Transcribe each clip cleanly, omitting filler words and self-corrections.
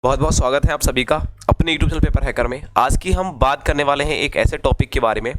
बहुत बहुत स्वागत है आप सभी का अपने यूट्यूब चैनल पेपर हैकर में। आज की हम बात करने वाले हैं एक ऐसे टॉपिक के बारे में।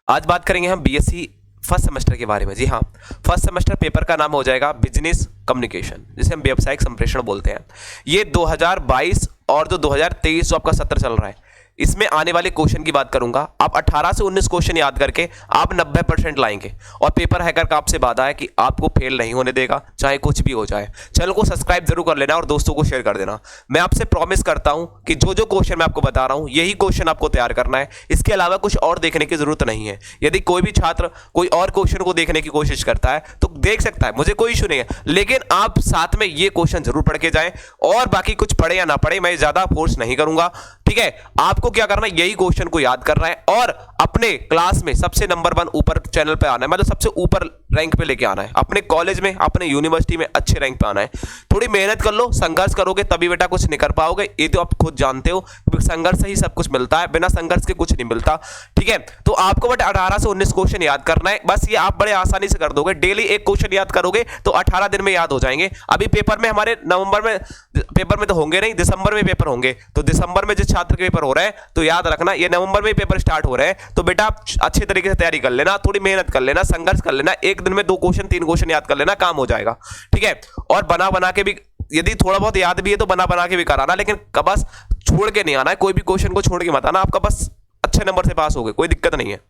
आज बात करेंगे हम बीएससी फर्स्ट सेमेस्टर के बारे में। जी हाँ, फर्स्ट सेमेस्टर पेपर का नाम हो जाएगा बिजनेस कम्युनिकेशन, जिसे हम व्यावसायिक संप्रेषण बोलते हैं। ये 2022 और जो 2023 जो आपका सत्र चल रहा है, इसमें आने वाले क्वेश्चन की बात करूंगा। आप 18 से 19 क्वेश्चन याद करके आप 90% लाएंगे। और पेपर हैकर का आपसे वादा है कि आपको फेल नहीं होने देगा, चाहे कुछ भी हो जाए। चैनल को सब्सक्राइब जरूर कर लेना और दोस्तों को शेयर कर देना। मैं आपसे प्रॉमिस करता हूं कि जो जो क्वेश्चन मैं आपको बता रहा हूं, यही क्वेश्चन आपको तैयार करना है। इसके अलावा कुछ और देखने की जरूरत नहीं है। यदि कोई भी छात्र कोई और क्वेश्चन को देखने की कोशिश करता है तो देख सकता है, मुझे कोई इशू नहीं है, लेकिन आप साथ में ये क्वेश्चन जरूर पढ़ के जाएं। और बाकी कुछ पढ़े या ना पढ़े, मैं ज्यादा फोर्स नहीं करूंगा। ठीक है, आपको क्या करना है, यही क्वेश्चन को याद करना है और अपने क्लास में सबसे नंबर 1 ऊपर चैनल पे आना है, मतलब सबसे ऊपर रैंक पे लेके आना है। अपने कॉलेज में, अपने यूनिवर्सिटी में अच्छे रैंक पे आना है। थोड़ी मेहनत कर लो, संघर्ष करोगे तभी बेटा कुछ नहीं कर पाओगे। ये तो आप खुद जानते हो, संघर्ष से ही सब कुछ मिलता है, बिना संघर्ष के कुछ नहीं मिलता। ठीक है, तो आपको बट 18 से 19 क्वेश्चन याद करना है। बस ये आप बड़े आसानी से कर दोगे। डेली एक क्वेश्चन याद करोगे तो 18 दिन में याद हो जाएंगे। अभी पेपर में हमारे नवंबर में पेपर में तो होंगे नहीं, दिसंबर में पेपर होंगे। तो दिसंबर में जिस छात्र के पेपर हो रहे हैं तो याद रखना, ये नवंबर में पेपर स्टार्ट हो रहे हैं। तो बेटा आप अच्छे तरीके से तैयारी कर लेना, थोड़ी मेहनत कर लेना, संघर्ष कर लेना। एक दिन में 2 क्वेश्चन 3 क्वेश्चन याद कर लेना, काम हो जाएगा। ठीक है, और बना बना के भी, यदि थोड़ा बहुत याद भी है तो बना बना के भी कराना, लेकिन बस छोड़ के नहीं आना है। कोई भी क्वेश्चन को छोड़ के मत आना, आपका बस अच्छे नंबर से पास हो गए, कोई दिक्कत नहीं है।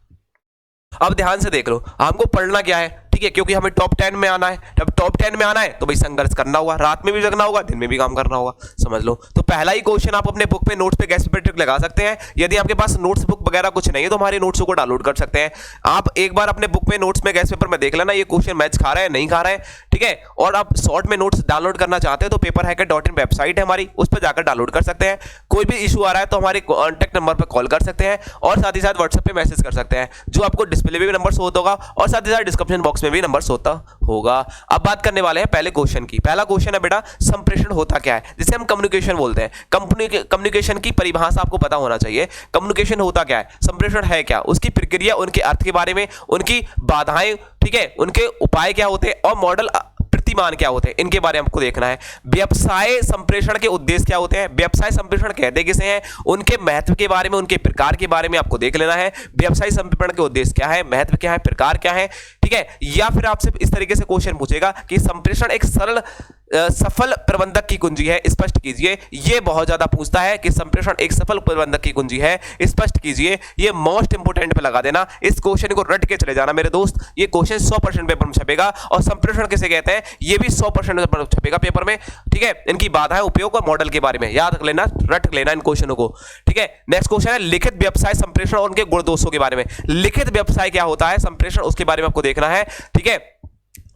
अब ध्यान से देख लो, हमको पढ़ना क्या है। ठीक है, क्योंकि हमें टॉप 10 में आना है। जब टॉप 10 में आना है तो भाई संघर्ष करना होगा, रात में भी जगना होगा, दिन में भी काम करना होगा, समझ लो। तो पहला ही क्वेश्चन आप अपने बुक पे नोट्स पे गेस्ट पेपर टिक लगा सकते हैं। यदि आपके पास नोट्स बुक वगैरह कुछ नहीं है तो हमारी नोट्स को डाउनलोड कर सकते हैं। आप एक बार अपने बुक में नोट्स में गेस्ट पेपर में देख लेना, ये क्वेश्चन मैच खा रहा है नहीं खा रहा है। ठीक है, और आप शॉर्ट में नोट्स डाउनलोड करना चाहते हैं तो paperhacker.in वेबसाइट है हमारी, उस पर जाकर डाउनलोड कर सकते हैं। कोई भी इशू आ रहा है तो हमारे कॉन्टैक्ट नंबर पर कॉल कर सकते हैं और साथ ही साथ व्हाट्सएप पे मैसेज कर सकते हैं, जो आपको डिस्प्ले में भी नंबर शो होगा और साथ ही साथ डिस्क्रिप्शन बॉक्स में भी नंबर होता होगा। अब बात करने वाले हैं पहले क्वेश्चन की। पहला क्वेश्चन है बेटा, संप्रेषण होता क्या है, जिसे हम कम्युनिकेशन बोलते हैं। कम्युनिकेशन की परिभाषा आपको पता होना चाहिए। कम्युनिकेशन होता क्या है, संप्रेषण है क्या, उसकी प्रक्रिया, उनके अर्थ के बारे में, उनकी बाधाएं, ठीक है, उनके उपाय क्या होते हैं और मॉडल प्रतिमान क्या होते हैं, इनके बारे में आपको देखना है। व्यवसाय संप्रेषण के उद्देश्य क्या होते हैं, व्यवसाय संप्रेषण कहते किसे हैं, उनके महत्व के बारे में, उनके प्रकार के बारे में आपको देख लेना है। व्यवसाय संप्रेषण के उद्देश्य क्या है, महत्व क्या है, प्रकार क्या है। ठीक है, या फिर आपसे इस तरीके से क्वेश्चन पूछेगा कि संप्रेषण एक सरल सफल प्रबंधक की कुंजी है, स्पष्ट कीजिए। ये बहुत ज्यादा पूछता है कि संप्रेषण एक सफल प्रबंधक की कुंजी है, स्पष्ट कीजिए। ये मोस्ट इंपोर्टेंट पे लगा देना, इस क्वेश्चन को रट के चले जाना मेरे दोस्त। ये क्वेश्चन 100% पेपर में छपेगा और संप्रेषण किसे कहते हैं ये भी 100% छपेगा पेपर में। ठीक है, इनकी बाधाएं, उपयोग और मॉडल के बारे में याद रख लेना, रट लेना इन क्वेश्चनों को। ठीक है, नेक्स्ट क्वेश्चन है लिखित व्यवसाय संप्रेषण और उनके गुण दोषों के बारे में। लिखित व्यवसाय क्या होता है, संप्रेषण, उसके बारे में आपको देखना है। ठीक है,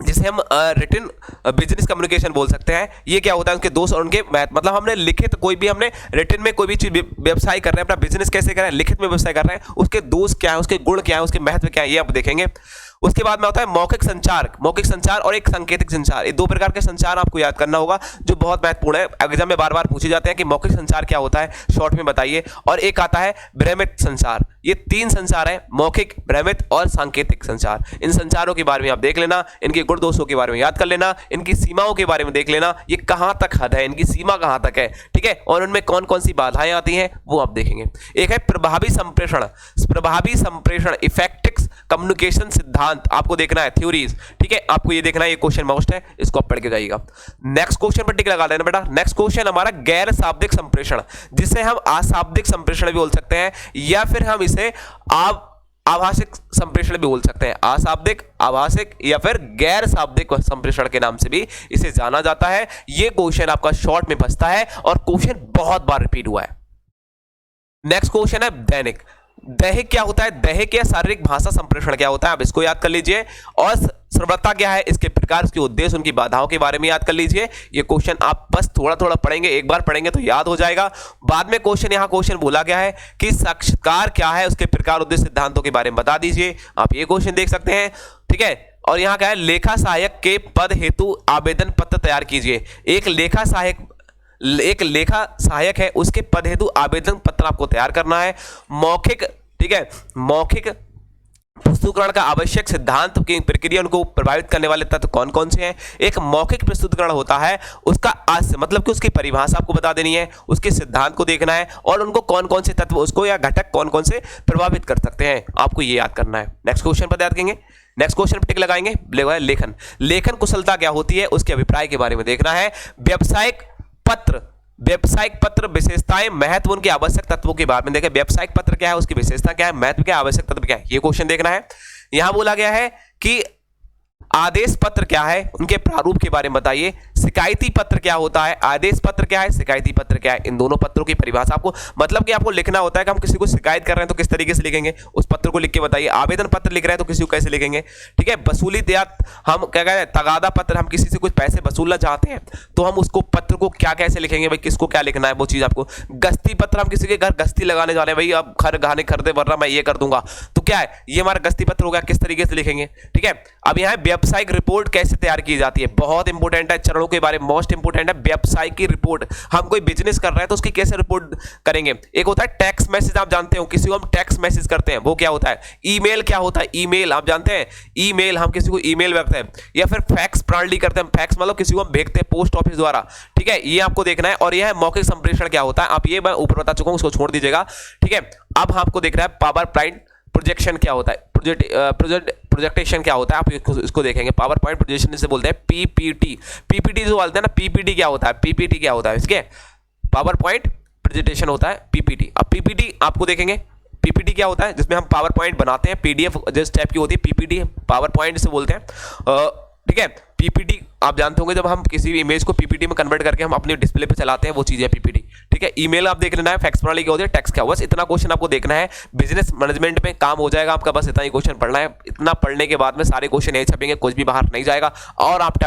जिसे हम रिटन बिजनेस कम्युनिकेशन बोल सकते हैं। ये क्या होता है, उनके दोस्त और उनके मतलब हमने लिखित कोई भी, हमने रिटन में कोई भी चीज व्यवसाय कर रहे हैं, अपना बिजनेस कैसे कर रहे हैं, लिखित में व्यवसाय कर रहे हैं, उसके दोस्त क्या है, उसके गुण क्या है, उसके महत्व क्या है, ये आप देखेंगे। उसके बाद में होता है मौखिक संचार। मौखिक संचार और एक सांकेतिक संचार, ये 2 प्रकार के संचार आपको याद करना होगा, जो बहुत महत्वपूर्ण है। एग्जाम में बार बार पूछे जाते हैं कि मौखिक संचार क्या होता है, शॉर्ट में बताइए। और एक आता है भ्रमित संचार। ये 3 संचार है, मौखिक, भ्रमित और सांकेतिक संचार। इन संचारों के बारे में आप देख लेना, इनके गुण दोषों के बारे में याद कर लेना, इनकी सीमाओं के बारे में देख लेना, ये कहां तक हद है, इनकी सीमा कहां तक है। ठीक है, और उनमें कौन कौन सी बाधाएं आती हैं वो आप देखेंगे। एक है प्रभावी संप्रेषण। प्रभावी संप्रेषण, इफेक्टिव कम्युनिकेशन सिद्धांत आपको देखना है, थ्योरीज। ठीक है, आपको ये देखना है, ये क्वेश्चन मोस्ट है, इसको आप पढ़ के जाइएगा। नेक्स्ट क्वेश्चन पर टिक लगा लेना बेटा। नेक्स्ट क्वेश्चन हमारा गैर शाब्दिक संप्रेषण, जिसे हम अशाब्दिक संप्रेषण भी बोल सकते हैं, या फिर हम इसे आभासिक संप्रेषण भी बोल सकते हैं। अशाब्दिक, आभासिक या फिर गैर शाब्दिक संप्रेषण के नाम से भी इसे जाना जाता है। यह क्वेश्चन आपका शॉर्ट में फंसता है और क्वेश्चन बहुत बार रिपीट हुआ है। नेक्स्ट क्वेश्चन है दैनिक। दैहिक क्या होता है, दैहिक या शारीरिक भाषा संप्रेषण क्या होता है, आप इसको याद कर लीजिए। और श्रव्यता क्या है, इसके प्रकार, इसके उद्देश्य, उनकी बाधाओं के बारे में याद कर लीजिए। ये क्वेश्चन आप बस थोड़ा थोड़ा पढ़ेंगे, एक बार पढ़ेंगे तो याद हो जाएगा। बाद में क्वेश्चन, यहाँ क्वेश्चन बोला गया है कि साक्षात्कार क्या है, उसके प्रकार, उद्देश्य, सिद्धांतों के बारे में बता दीजिए। आप ये क्वेश्चन देख सकते हैं। ठीक है, और यहाँ क्या है, लेखा सहायक के पद हेतु आवेदन पत्र तैयार कीजिए। एक लेखा सहायक है, उसके पद हेतु आवेदन पत्र आपको तैयार करना है। मौखिक, ठीक है, मौखिक प्रस्तुतिकरण का आवश्यक सिद्धांत की प्रक्रिया उनको प्रभावित करने वाले तत्व कौन कौन से हैं। एक मौखिक प्रस्तुतिकरण होता है, उसका आस्य मतलब कि उसकी परिभाषा आपको बता देनी है, उसके सिद्धांत को देखना है और उनको कौन कौन से तत्व उसको या घटक कौन कौन से प्रभावित कर सकते हैं, आपको ये याद करना है। नेक्स्ट क्वेश्चन पर याद करेंगे, नेक्स्ट क्वेश्चन पर टिक लगाएंगे। लेखन, लेखन कुशलता क्या होती है, उसके अभिप्राय के बारे में देखना है। व्यावसायिक पत्र विशेषताएं, महत्व, उनके आवश्यक तत्वों के बारे में देखें। व्यावसायिक पत्र क्या है, उसकी विशेषता क्या है, महत्व क्या है, आवश्यक तत्व क्या है, ये क्वेश्चन देखना है। यहां बोला गया है कि आदेश पत्र क्या है, उनके प्रारूप के बारे में बताइए। शिकायती पत्र क्या होता है, आदेश पत्र क्या है, शिकायती पत्र क्या है, इन दोनों पत्रों की परिभाषा आपको मतलब कि आपको लिखना होता है कि हम किसी को शिकायत कर रहे हैं तो किस तरीके से लिखेंगे, उस पत्र को लिख के बताइए। आवेदन पत्र लिख रहे हैं तो किसी को कैसे लिखेंगे, ठीक है। वसूली या हम क्या कहते हैं तगादा पत्र, हम किसी से कुछ पैसे वसूलना चाहते हैं तो हम उसको पत्र को क्या कैसे लिखेंगे, भाई किसको क्या लिखना है वो चीज आपको। गश्ती पत्र, हम किसी के घर गश्ती लगाने जा रहे हैं, भाई अब घर गाने खरीदे वरना मैं ये कर दूंगा, तो क्या है ये हमारा गश्ती पत्र हो गया, किस तरीके से लिखेंगे, ठीक है। अब यहाँ व्यावसायिक रिपोर्ट कैसे तैयार की जाती है, बहुत इंपॉर्टेंट है, चरणों के बारे में मोस्ट इंपॉर्टेंट है। व्यवसाय की रिपोर्ट, हम कोई बिजनेस कर रहे हैं तो उसकी कैसे रिपोर्ट करेंगे। एक होता है टेक्स्ट मैसेज, आप जानते हो किसी को हम टेक्स्ट मैसेज करते हैं, वो क्या होता है। ईमेल क्या होता है, ईमेल आप जानते हैं, ईमेल हम किसी को ईमेल करते हैं। या फिर फैक्स प्रणाली करते हैं, फैक्स मतलब किसी को हम भेजते हैं पोस्ट ऑफिस द्वारा, ठीक है, ये आपको देखना है। और यह मौखिक संप्रेषण क्या होता है, आप ये मैं ऊपर बता चुका हूं, उसको छोड़ दीजिएगा, ठीक है। अब आपको देखना है पावर पॉइंट प्रोजेक्शन क्या होता है, प्रोजेक्टेशन क्या होता है, आप इसको देखेंगे। पावर पॉइंट प्रोजेक्शन से बोलते हैं पीपीटी, पीपीटी जो बोलते हैं ना, पीपीटी क्या होता है, पीपीटी क्या होता है, इसके पावर पॉइंट प्रेजेंटेशन होता है पीपीटी। अब पीपीटी आपको देखेंगे, पीपीटी क्या होता है, जिसमें हम पावर पॉइंट बनाते हैं, पीडीएफ जिस टाइप की होती है पीपीटी, पावर पॉइंट से बोलते हैं, ठीक है। पीपीटी आप जानते होंगे जब हम किसी भी इमेज को पीपीटी में कन्वर्ट करके हम अपने डिस्प्ले पे चलाते हैं, वो चीज है पीपीटी, ठीक है। ईमेल आप देख लेना है, फैक्स प्रणाली क्या होती है, टेक्स्ट क्या, बस इतना क्वेश्चन आपको देखना है। बिजनेस मैनेजमेंट में काम हो जाएगा आपका, बस इतना ही क्वेश्चन पढ़ना है। इतना पढ़ने के बाद में सारे क्वेश्चन यही छपेंगे, कुछ भी बाहर नहीं जाएगा और आप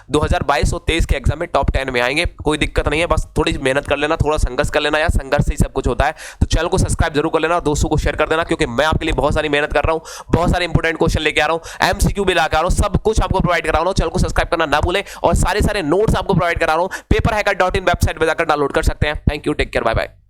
2022 और 23 के एग्जाम में टॉप 10 में आएंगे, कोई दिक्कत नहीं है। बस थोड़ी मेहनत कर लेना, थोड़ा संघर्ष कर लेना, या संघर्ष से ही सब कुछ होता है। तो चैनल को सब्सक्राइब जरूर कर लेना और दोस्तों को शेयर कर देना, क्योंकि मैं आपके लिए बहुत सारी मेहनत कर रहा हूँ, बहुत सारे इंपोर्टेंट क्वेश्चन लेके आ रहा हूँ, एमसीक्यू भी लाकर आ रहा हूँ, सब कुछ आपको प्रोवाइड करा रहा हूँ। चैनल को सब्सक्राइब करना ना भूलें और सारे नोट्स आपको प्रोवाइड करा रहा हूँ, paperhacker.in वेबसाइट पर जाकर डाउनलोड कर सकते हैं। Thank you, take care, bye bye.